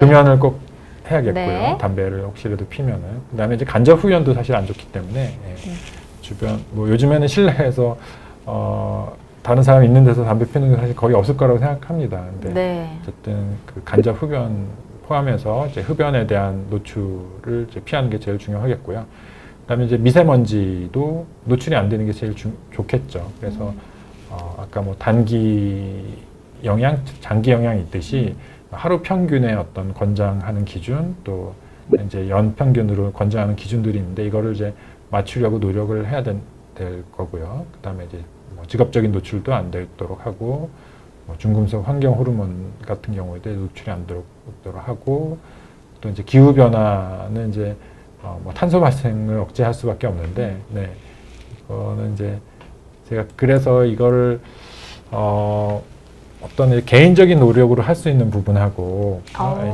금연을 꼭 해야겠고요. 네. 담배를 혹시라도 피면은. 그다음에 이제 간접 흡연도 사실 안 좋기 때문에 주변 뭐 요즘에는 실내에서 다른 사람이 있는 데서 담배 피는 게 사실 거의 없을 거라고 생각합니다. 근데 네. 어쨌든 그 간접 흡연 포함해서 이제 흡연에 대한 노출을 이제 피하는 게 제일 중요하겠고요. 그다음에 이제 미세먼지도 노출이 안 되는 게 제일 좋겠죠. 그래서 아까 뭐 단기 영향, 장기 영향이 있듯이 하루 평균의 어떤 권장하는 기준 또 이제 연 평균으로 권장하는 기준들이 있는데 이거를 이제 맞추려고 노력을 해야 될 거고요. 그다음에 이제 뭐 직업적인 노출도 안 되도록 하고 뭐 중금속 환경 호르몬 같은 경우에도 노출이 안 되도록 하고 또 이제 기후 변화는 이제 뭐 탄소 발생을 억제할 수밖에 없는데 네. 이거는 이제 제가 그래서 이거를 어떤 개인적인 노력으로 할 수 있는 부분하고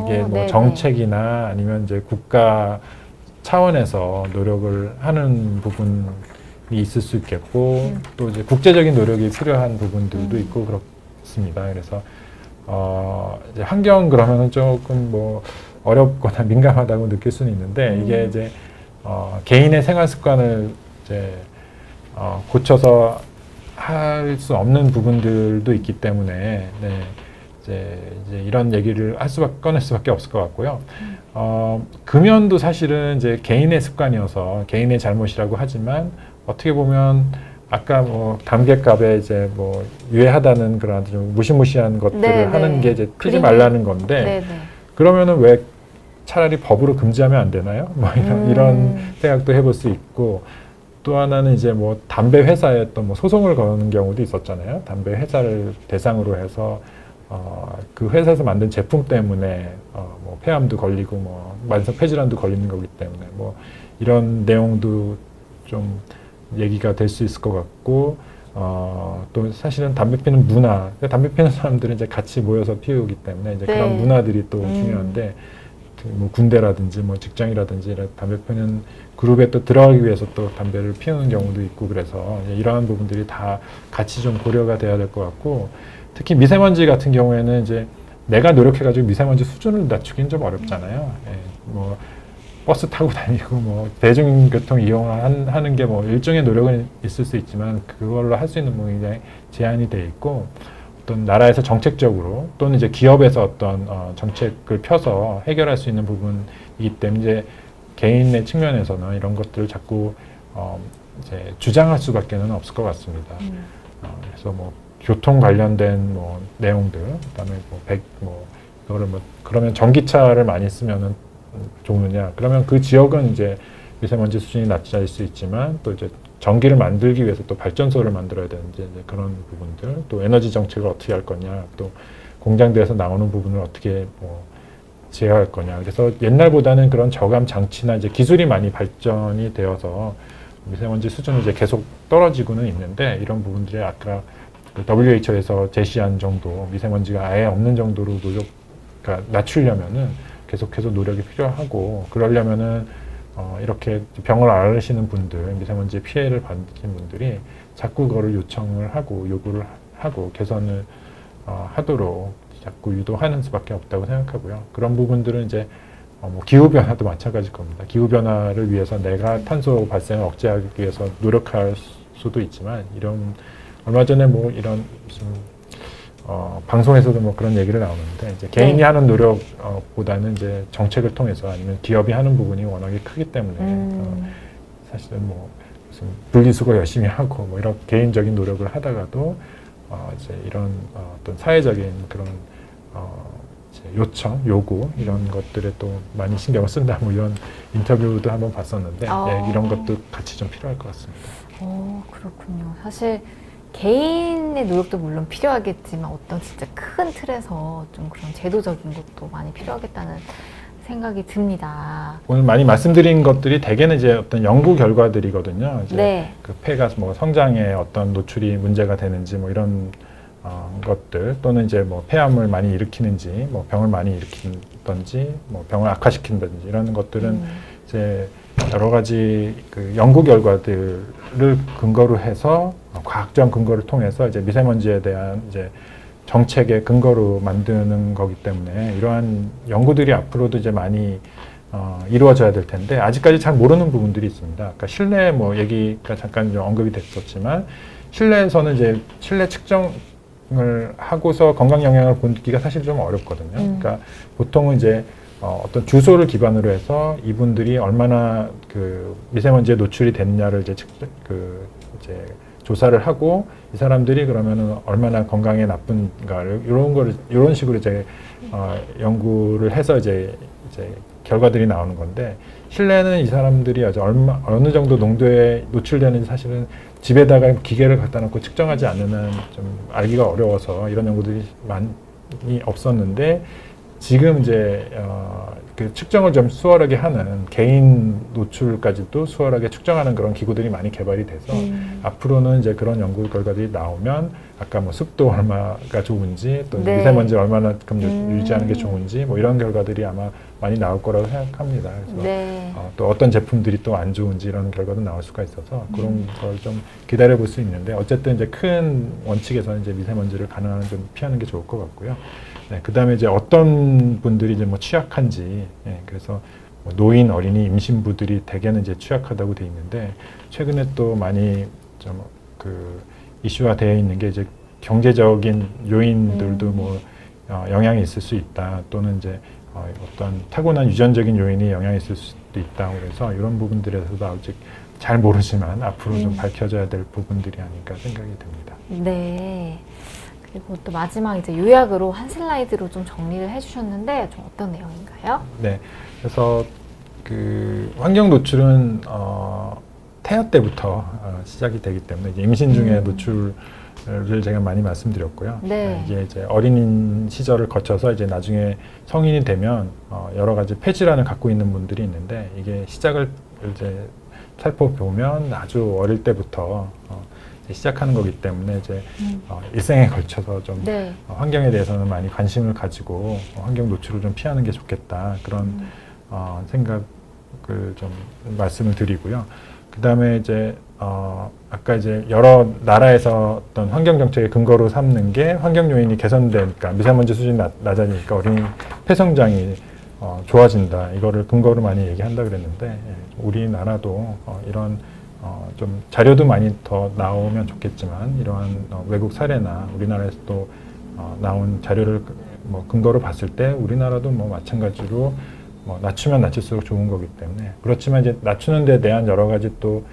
이게 뭐 네네. 정책이나 아니면 이제 국가 차원에서 노력을 하는 부분이 있을 수 있겠고 또 이제 국제적인 노력이 필요한 부분들도 있고 그렇습니다. 그래서 이제 환경 그러면은 조금 뭐 어렵거나 민감하다고 느낄 수는 있는데 이게 이제 개인의 생활 습관을 이제 고쳐서 할 수 없는 부분들도 있기 때문에 네, 이제 이런 얘기를 꺼낼 수밖에 없을 것 같고요. 금연도 사실은 이제 개인의 습관이어서 개인의 잘못이라고 하지만 어떻게 보면 아까 뭐 담배값에 이제 뭐 유해하다는 그런 좀 무시무시한 것들을 네네. 하는 게 이제 피지 말라는 건데 네네. 그러면은 왜 차라리 법으로 금지하면 안 되나요? 뭐 이런 생각도 해볼 수 있고 또 하나는 이제 뭐 담배 회사에 또 뭐 소송을 거는 경우도 있었잖아요. 담배 회사를 대상으로 해서 그 회사에서 만든 제품 때문에 뭐 폐암도 걸리고 뭐 만성 폐질환도 걸리는 거기 때문에 뭐 이런 내용도 좀 얘기가 될 수 있을 것 같고 또 사실은 담배 피는 문화, 담배 피는 사람들은 이제 같이 모여서 피우기 때문에 이제 네. 그런 문화들이 또 중요한데 뭐 군대라든지 뭐 직장이라든지 담배 피는 그룹에 또 들어가기 위해서 또 담배를 피우는 경우도 있고 그래서 이러한 부분들이 다 같이 좀 고려가 돼야 될 것 같고 특히 미세먼지 같은 경우에는 이제 내가 노력해가지고 미세먼지 수준을 낮추기는 좀 어렵잖아요. 예, 뭐 버스 타고 다니고 뭐 대중교통 이용하는 게 뭐 일종의 노력은 있을 수 있지만 그걸로 할 수 있는 부분이 굉장히 제한이 돼 있고 어떤 나라에서 정책적으로 또는 이제 기업에서 어떤 정책을 펴서 해결할 수 있는 부분이기 때문에 이제 개인의 측면에서는 이런 것들을 자꾸 이제 주장할 수밖에는 없을 것 같습니다. 그래서 뭐 교통 관련된 뭐 내용들, 그다음에 이거를 뭐 그러면 전기차를 많이 쓰면은 좋느냐? 그러면 그 지역은 이제 미세먼지 수준이 낮아질 수 있지만 또 이제 전기를 만들기 위해서 또 발전소를 만들어야 되는지 이제 그런 부분들, 또 에너지 정책을 어떻게 할 거냐, 또 공장들에서 나오는 부분을 어떻게 뭐 제어할 거냐. 그래서 옛날보다는 그런 저감 장치나 이제 기술이 많이 발전이 되어서 미세먼지 수준이 이제 계속 떨어지고는 있는데 이런 부분들이 아까 그 WHO에서 제시한 정도 미세먼지가 아예 없는 정도로 그러니까 낮추려면은 계속해서 노력이 필요하고 그러려면은 이렇게 병을 앓으시는 분들, 미세먼지 피해를 받으신 분들이 자꾸 그거를 요청을 하고 요구를 하고 개선을 하도록 자꾸 유도하는 수밖에 없다고 생각하고요. 그런 부분들은 이제 뭐 기후변화도 마찬가지일 겁니다. 기후변화를 위해서 내가 탄소 발생을 억제하기 위해서 노력할 수도 있지만 이런 얼마 전에 뭐 이런 무슨 방송에서도 뭐 그런 얘기를 나오는데 이제 개인이 네. 하는 하는 노력보다는 이제 정책을 통해서 아니면 기업이 하는 부분이 워낙에 크기 때문에 사실은 뭐 무슨 분리수거 열심히 하고 뭐 이런 개인적인 노력을 하다가도 이제 이런 어떤 사회적인 그런 이제 요청, 요구 이런 것들에 또 많이 신경을 쓴다 뭐 이런 인터뷰도 한번 봤었는데 네, 이런 것도 같이 좀 필요할 것 같습니다. 그렇군요. 사실 개인의 노력도 물론 필요하겠지만 어떤 진짜 큰 틀에서 좀 그런 제도적인 것도 많이 필요하겠다는 생각이 듭니다. 오늘 많이 말씀드린 것들이 대개는 이제 어떤 연구 결과들이거든요. 이제 네. 그 폐가 뭐 성장에 어떤 노출이 문제가 되는지 뭐 이런 것들 또는 이제 뭐 폐암을 많이 일으키는지 뭐 병을 많이 일으키든지 뭐 병을 악화시킨다든지 이런 것들은 이제 여러 가지 그 연구 결과들을 근거로 해서 과학적 근거를 통해서 이제 미세먼지에 대한 이제 정책의 근거로 만드는 거기 때문에 이러한 연구들이 앞으로도 이제 많이 이루어져야 될 텐데 아직까지 잘 모르는 부분들이 있습니다. 아까 실내 뭐 얘기가 잠깐 좀 언급이 됐었지만 실내에서는 이제 실내 측정을 하고서 건강 영향을 보기가 사실 좀 어렵거든요. 그러니까 보통은 이제 어떤 주소를 기반으로 해서 이분들이 얼마나 그 미세먼지에 노출이 됐냐를 이제 이제 조사를 하고 이 사람들이 그러면은 얼마나 건강에 나쁜가를 이런 식으로 이제 연구를 해서 이제 결과들이 나오는 건데 실내는 이 사람들이 아주 어느 정도 농도에 노출되는지 사실은 집에다가 기계를 갖다 놓고 측정하지 않으면 좀 알기가 어려워서 이런 연구들이 많이 없었는데 지금 이제 그 측정을 좀 수월하게 하는 개인 노출까지도 수월하게 측정하는 그런 기구들이 많이 개발이 돼서 앞으로는 이제 그런 연구 결과들이 나오면 아까 뭐 습도 얼마가 좋은지 또 네. 미세먼지 얼마나 유지하는 게 좋은지 뭐 이런 결과들이 아마 많이 나올 거라고 생각합니다. 그래서 네. 또 어떤 제품들이 또 안 좋은지 이런 결과도 나올 수가 있어서 그런 걸 좀 기다려 볼 수 있는데 어쨌든 이제 큰 원칙에서는 이제 미세먼지를 가능한 좀 피하는 게 좋을 것 같고요. 네, 그다음에 이제 어떤 분들이 이제 뭐 취약한지, 그래서 뭐 노인, 어린이, 임신부들이 대개는 이제 취약하다고 돼 있는데 최근에 또 많이 좀 그 이슈화 되어 있는 게 이제 경제적인 요인들도 뭐 영향이 있을 수 있다 또는 이제 어떤 타고난 유전적인 요인이 영향이 있을 수도 있다 그래서 이런 부분들에서도 아직 잘 모르지만 앞으로 좀 밝혀져야 될 부분들이 아닐까 생각이 듭니다. 네. 그리고 또 마지막 이제 요약으로 한 슬라이드로 좀 정리를 해주셨는데 좀 어떤 내용인가요? 네, 그래서 그 환경 노출은 태아 때부터 시작이 되기 때문에 이제 임신 중에 노출을 제가 많이 말씀드렸고요. 네. 이게 이제 어린 시절을 거쳐서 이제 나중에 성인이 되면 여러 가지 폐질환을 갖고 있는 분들이 있는데 이게 시작을 이제 살펴보면 아주 어릴 때부터 시작하는 거기 때문에 이제 일생에 걸쳐서 좀 네. 환경에 대해서는 많이 관심을 가지고 환경 노출을 좀 피하는 게 좋겠다 그런 생각을 좀 말씀을 드리고요. 그 다음에 이제 아까 이제 여러 나라에서 어떤 환경 정책의 근거로 삼는 게 환경 요인이 개선되니까 미세먼지 수준이 낮아지니까 어린이 폐성장이 좋아진다 이거를 근거로 많이 얘기한다 그랬는데 우리나라도 이런 좀 자료도 많이 더 나오면 좋겠지만 이러한 외국 사례나 우리나라에서 또 나온 자료를 뭐 근거로 봤을 때 우리나라도 뭐 마찬가지로 뭐 낮추면 낮출수록 좋은 거기 때문에 그렇지만 이제 낮추는 데 대한 여러 가지 또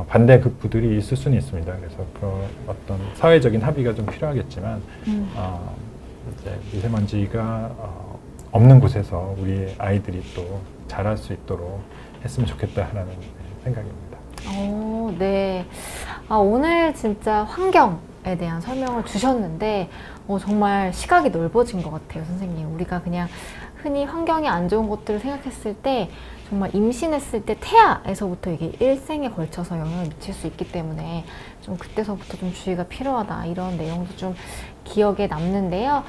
반대 극부들이 있을 수는 있습니다. 그래서 그 어떤 사회적인 합의가 좀 필요하겠지만 이제 미세먼지가 없는 곳에서 우리 아이들이 또 자랄 수 있도록 했으면 좋겠다라는 생각입니다. 네. 오늘 진짜 환경에 대한 설명을 주셨는데 정말 시각이 넓어진 것 같아요, 선생님. 우리가 그냥 흔히 환경이 안 좋은 것들을 생각했을 때 정말 임신했을 때 태아에서부터 이게 일생에 걸쳐서 영향을 미칠 수 있기 때문에 좀 그때서부터 좀 주의가 필요하다 이런 내용도 좀 기억에 남는데요.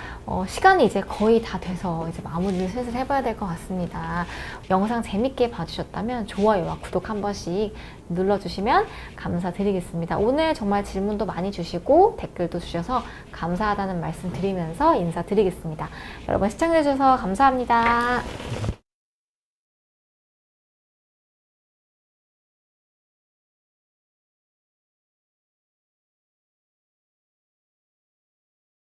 시간이 이제 거의 다 돼서 이제 마무리를 슬슬 해봐야 될 것 같습니다. 영상 재밌게 봐주셨다면 좋아요와 구독 한 번씩 눌러주시면 감사드리겠습니다. 오늘 정말 질문도 많이 주시고 댓글도 주셔서 감사하다는 말씀 드리면서 인사드리겠습니다. 여러분 시청해주셔서 감사합니다.